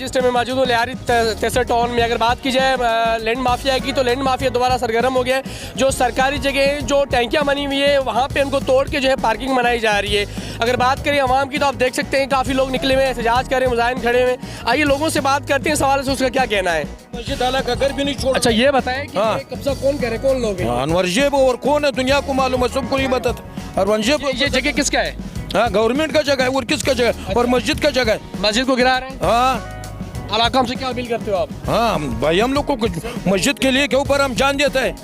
जिस टाइम में मौजूद हूँ लियारी तेसर टाउन में। अगर बात की जाए लैंड माफिया की, तो लैंड माफिया दोबारा सरगर्म हो गया है। जो सरकारी जगह जो टैंकियाँ बनी हुई है वहाँ पे उनको तोड़ के जो है पार्किंग बनाई जा रही है। अगर बात करें आवाम की, तो आप देख सकते हैं काफ़ी लोग निकले हुए हैं, एहतजाज कर रहे हैं, मुजाहिरीन खड़े हुए हैं। आइए लोगों से बात करते हैं, सवाल से उसका क्या कहना है। मस्जिद आला का घर भी नहीं छोड़। अच्छा ये बताएं कि हाँ। ये कब्जा कौन करे, कौन लोग हैं? अनवरजेब और कौन है दुनिया को मालूम है, सबको नहीं पता था। अनवरजेब ये जगह किसका है? हाँ, गवर्नमेंट का जगह है और किसका जगह है? और मस्जिद का जगह है। मस्जिद को गिरा रहे हैं। हाँ अलाकाम से क्या अपील करते हो आप? हाँ भाई, हम लोग को कुछ मस्जिद के लिए के ऊपर हम जान देते हैं।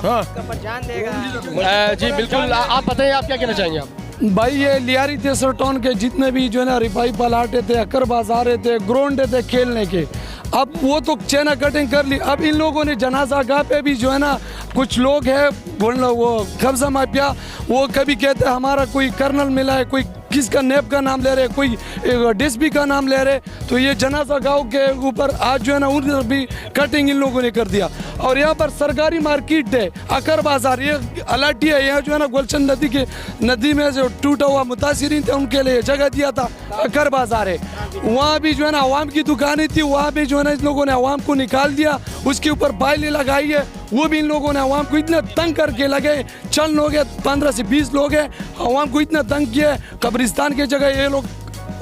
हाँ जी बिल्कुल, आप बताइए आप क्या कहना चाहेंगे आप? भाई ये लियारी तेसर टाउन के जितने भी जो है ना रिफाई पलाटे थे, अकर बाजार थे, ग्राउंड थे खेलने के, अब वो तो चैना कटिंग कर ली। अब इन लोगों ने जनाजा गाह पे भी जो है ना कुछ लोग है वो कब्जा माफिया, वो कभी कहते हैं हमारा कोई कर्नल मिला है, कोई किसका नेब का नाम ले रहे, कोई डीएसपी का नाम ले रहे। तो ये जनाजा गाँव के ऊपर आज जो है ना उधर भी कटिंग इन लोगों ने कर दिया। और यहाँ पर सरकारी मार्केट है अकर बाजार, ये अलाटी है, यहाँ जो है ना गुलशन नदी में जो टूटा हुआ मुतासिरीन थे उनके लिए जगह दिया था, अकर बाजार है। वहाँ भी जो है ना अवाम की दुकानें थी, वहाँ भी जो है ना इन लोगों ने अवाम को निकाल दिया, उसके ऊपर बाइलें लगाई है। वो भी इन लोगों ने अवाम को इतना तंग करके लगे, चंद लोग हैं 15 से 20 लोग हैं, अवाम को इतना तंग किया है। कब्रिस्तान की जगह ये लोग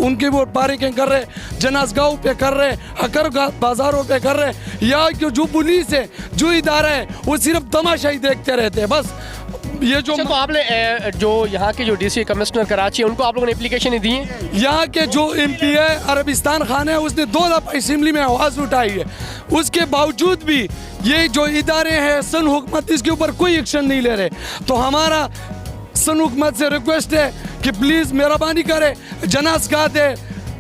उनके वो पार्किंग कर रहे, जनाजगाहों पे कर रहे, अकर बाजारों पे कर रहे। या जो पुलिस है, जो इदारा है, वो सिर्फ तमाशा ही देखते रहते हैं बस। ये जो तो आपने जो यहाँ के जो डीसी कमिश्नर कराची है उनको आप लोगों ने एप्लीकेशन दी है? यहाँ के जो एमपी है अरबिस्तान खान है, उसने 2 दफा असेंबली में आवाज़ उठाई है, उसके बावजूद भी ये जो इदारे हैं सन हुकूमत इसके ऊपर कोई एक्शन नहीं ले रहे। तो हमारा सन हुकूमत से रिक्वेस्ट है कि प्लीज़ मेहरबानी करे, जनाज़गाह दे,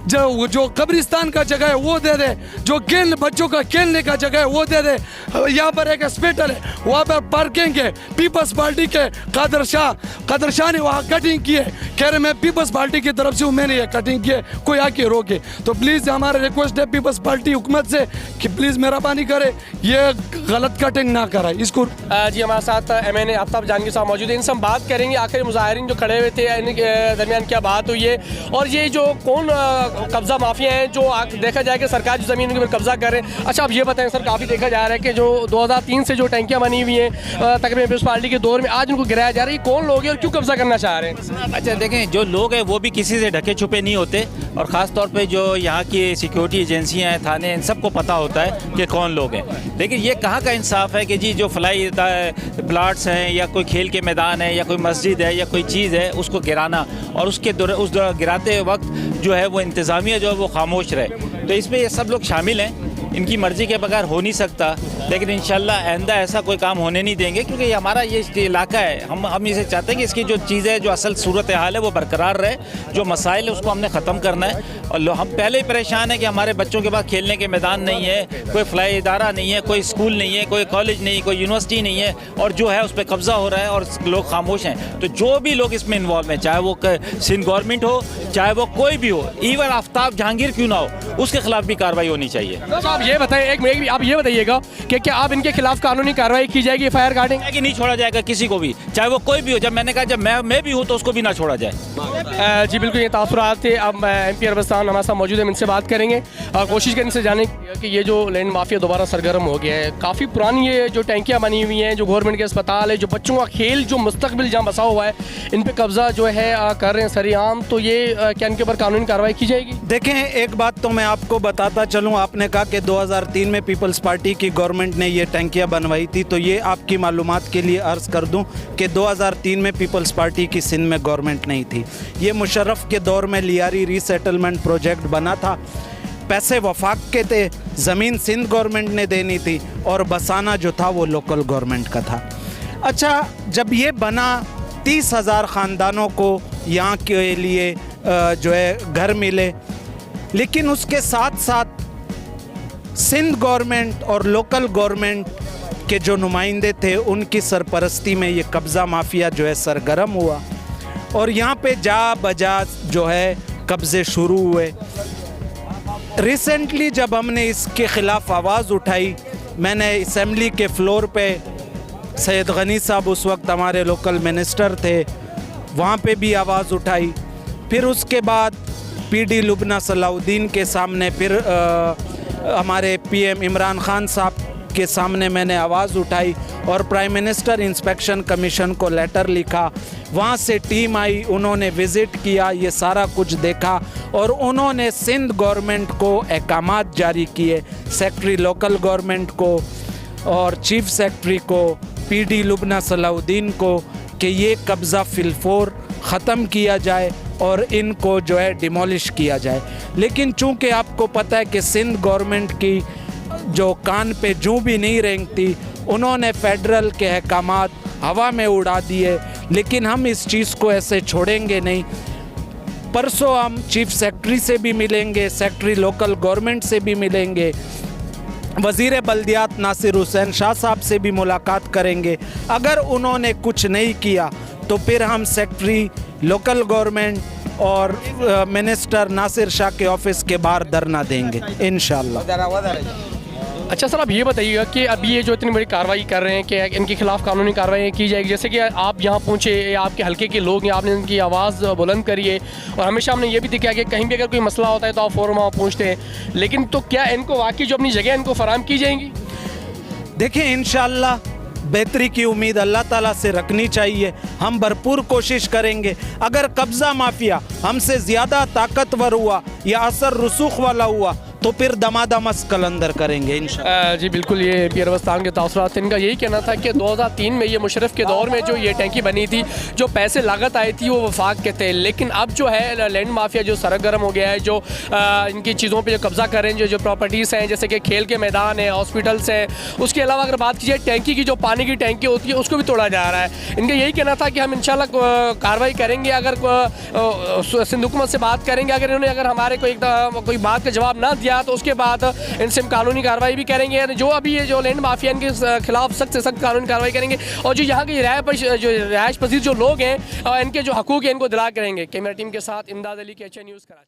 जो कब्रिस्तान का जगह है वो दे दे, जो बच्चों का खेलने का जगह है वो दे दे। यहाँ पर एक हॉस्पिटल है, वहाँ पर पार्किंग है। पीपल्स पार्टी के कादर शाह ने वहाँ कटिंग की है, कह रहे मैं पीपल्स पार्टी की तरफ से हूँ, मैंने ये कटिंग की है, कोई आके रोके। तो प्लीज़ हमारा रिक्वेस्ट है पीपल्स पार्टी हुकूमत से कि प्लीज़ मेहरबानी करे, ये गलत कटिंग ना कराए इसको। जी हमारे साथ MNA आफ्ताब जहांगीर साहब मौजूद है, इनसे हम बात करेंगे आखिर मुजाहिरीन जो खड़े हुए थे इनके दरमियान क्या बात हुई है, और ये जो कौन कब्जा माफिया हैं जो देखा जाए कि सरकारी ज़मीन के ऊपर कब्जा कर रहे हैं। अच्छा आप ये बताएं सर, काफ़ी देखा जा रहा है कि जो 2003 से जो टैंकियाँ बनी हुई हैं तकरीबन म्यूनसिपालिटी के दौर में, आज उनको गिराया जा रहा है, ये कौन लोग हैं और क्यों कब्जा करना चाह रहे हैं? अच्छा देखें, जो लोग हैं वो भी किसी से ढके छुपे नहीं होते, और ख़ास तौर पे जो यहाँ की सिक्योरिटी एजेंसियाँ हैं, थाने, इन सबको पता होता है कि कौन लोग हैं। लेकिन ये कहाँ का इंसाफ है कि जी जो फलाई प्लाट्स हैं या कोई खेल के मैदान है या कोई मस्जिद है या कोई चीज़ है उसको गिराना, और उसके गिराते वक्त जो है वो इंतज़ामिया जो है वो खामोश रहे। तो इसमें ये सब लोग शामिल हैं, इनकी मर्ज़ी के बगैर हो नहीं सकता। लेकिन इंशाल्लाह आइंदा ऐसा कोई काम होने नहीं देंगे, क्योंकि ये हमारा ये इलाका है। हम इसे चाहते हैं कि इसकी जो चीज़ है, जो असल सूरत हाल है वो बरकरार रहे, जो मसाइल है उसको हमने ख़त्म करना है। और हम पहले ही परेशान हैं कि हमारे बच्चों के पास खेलने के मैदान नहीं है, कोई फ्लाई इदारा नहीं है, कोई स्कूल नहीं है, कोई कॉलेज नहीं, कोई यूनिवर्सिटी नहीं है, और जो है उस पर कब्ज़ा हो रहा है और लोग खामोश हैं। तो जो भी लोग इसमें इन्वॉल्व हैं, चाहे वो सिंध गवर्नमेंट हो, चाहे वो कोई भी हो, इवन आफ्ताब जहांगीर क्यों ना हो, उसके खिलाफ भी कार्रवाई होनी चाहिए। आप ये बताएं, आप ये बताइएगा कि क्या आप इनके खिलाफ कानूनी कार्रवाई की जाएगी, FIR काटेंगे कि नहीं छोड़ा जाएगा किसी को भी, चाहे वो कोई भी हो। जब मैंने कहा जब मैं भी हूँ तो उसको भी ना छोड़ा जाए। जी बिल्कुल, ये तासुरात थे। अब MP अरबिस्तान हमारे साथ मौजूद है, इनसे बात करेंगे और कोशिश करें इनसे जाने कि ये जो लैंड माफिया दोबारा सरगर्म हो गया है। काफ़ी पुरानी ये जो टैंकियाँ बनी हुई हैं, जो गवर्नमेंट के अस्पताल है, जो बच्चों का खेल, जो मुस्तकबिल जहाँ बसा हुआ है, इन पर कब्जा जो है कर रहे हैं सरेआम। तो ये क्या इनके ऊपर कानूनी कार्रवाई की जाएगी? देखें, एक बात तो मैं आपको बताता चलूँ, आपने कहा कि 2003 में पीपल्स पार्टी की गवर्नमेंट ने ये टैंकियाँ बनवाई थी, तो ये आपकी मालूमात के लिए अर्ज़ कर दूं कि 2003 में पीपल्स पार्टी की सिंध में गवर्नमेंट नहीं थी। ये मुशर्रफ के दौर में लियारी रीसेटलमेंट प्रोजेक्ट बना था, पैसे वफाक के थे, ज़मीन सिंध गवर्नमेंट ने देनी थी, और बसाना जो था वो लोकल गवर्नमेंट का था। अच्छा, जब ये बना 30,000 ख़ानदानों को यहाँ के लिए जो है घर मिले, लेकिन उसके साथ साथ सिंध गवर्नमेंट और लोकल गवर्नमेंट के जो नुमाइंदे थे उनकी सरपरस्ती में ये कब्ज़ा माफिया जो है सरगर्म हुआ, और यहाँ पे जा बजा जो है कब्ज़े शुरू हुए। रिसेंटली जब हमने इसके ख़िलाफ़ आवाज़ उठाई, मैंने असम्बली के फ्लोर पे, सैयद गनी साहब उस वक्त हमारे लोकल मिनिस्टर थे, वहाँ पे भी आवाज़ उठाई। फिर उसके बाद पीडी लुबना सलाउद्दीन के सामने, फिर हमारे पीएम इमरान खान साहब के सामने मैंने आवाज़ उठाई और प्राइम मिनिस्टर इंस्पेक्शन कमीशन को लेटर लिखा। वहाँ से टीम आई, उन्होंने विज़िट किया, ये सारा कुछ देखा और उन्होंने सिंध गवर्नमेंट को अहकामात जारी किए, सेक्रेटरी लोकल गवर्नमेंट को और चीफ सेक्रेटरी को, पीडी लुबना सलाउद्दीन को, कि ये कब्ज़ा फिलफोर ख़त्म किया जाए और इनको जो है डिमोलिश किया जाए। लेकिन चूँकि आपको पता है कि सिंध गवर्नमेंट की जो कान पे जूं भी नहीं रेंगती, उन्होंने फेडरल के अहकामात हवा में उड़ा दिए। लेकिन हम इस चीज़ को ऐसे छोड़ेंगे नहीं। परसों हम चीफ सेक्रेटरी से भी मिलेंगे, सेक्रेटरी लोकल गवर्नमेंट से भी मिलेंगे, वज़ीर बल्दियात नासिर हुसैन शाह साहब से भी मुलाकात करेंगे। अगर उन्होंने कुछ नहीं किया तो फिर हम सेक्रेटरी लोकल गवर्नमेंट और मिनिस्टर नासिर शाह के ऑफिस के बाहर धरना देंगे इंशाअल्लाह। अच्छा सर, आप ये बताइएगा कि अभी ये जो इतनी बड़ी कार्रवाई कर रहे हैं कि इनके खिलाफ कानूनी कार्रवाई की जाएगी, जैसे कि आप यहाँ पहुँचे, आपके हल्के के लोग हैं, आपने इनकी आवाज़ बुलंद करी है और हमेशा हमने ये भी देखा कि कहीं भी अगर कोई मसला होता है तो आप फ़ौरन वहाँ पहुँचते हैं, लेकिन तो क्या इनको वाकई जो अपनी जगह इनको फराहम की जाएंगी? देखिए, इंशाअल्लाह बेहतरी की उम्मीद अल्लाह ताला से रखनी चाहिए। हम भरपूर कोशिश करेंगे। अगर कब्ज़ा माफिया हमसे ज़्यादा ताकतवर हुआ या असर रसूख वाला हुआ तो फिर दमादमस कलंदर करेंगे इंशाअल्लाह। जी बिल्कुल, ये पियर बस्तान के तासुरात, इनका यही कहना था कि 2003 में ये मुशर्रफ के दौर में जो ये टैंकी बनी थी, जो पैसे लागत आई थी वो वफाक के थे, लेकिन अब जो है लैंड माफिया जो सरगर्म हो गया है, जो इनकी चीज़ों पे जो कब्ज़ा कर रहे हैं, जो प्रॉपर्टीज़ हैं, जैसे कि खेल के मैदान है, हॉस्पिटल्स हैं, उसके अलावा अगर बात की जाए टैंकी की, जो पानी की टैंकी होती है उसको भी तोड़ा जा रहा है। इनका यही कहना था कि हम इंशाल्लाह कार्रवाई करेंगे, अगर सिंध हुकूमत से बात करेंगे, अगर इन्होंने अगर हमारे कोई बात का जवाब ना दिया तो उसके बाद इनसे हम कानूनी कार्रवाई भी करेंगे। जो अभी ये जो लैंड माफिया इनके खिलाफ सख्त से सख्त कानूनी कार्रवाई करेंगे और जो यहाँ के रिहायश पजीर जो लोग हैं इनके जो हकूक़ हैं इनको दिला करेंगे। कैमरा टीम के साथ इमदाद अली, KHN न्यूज़, कराची।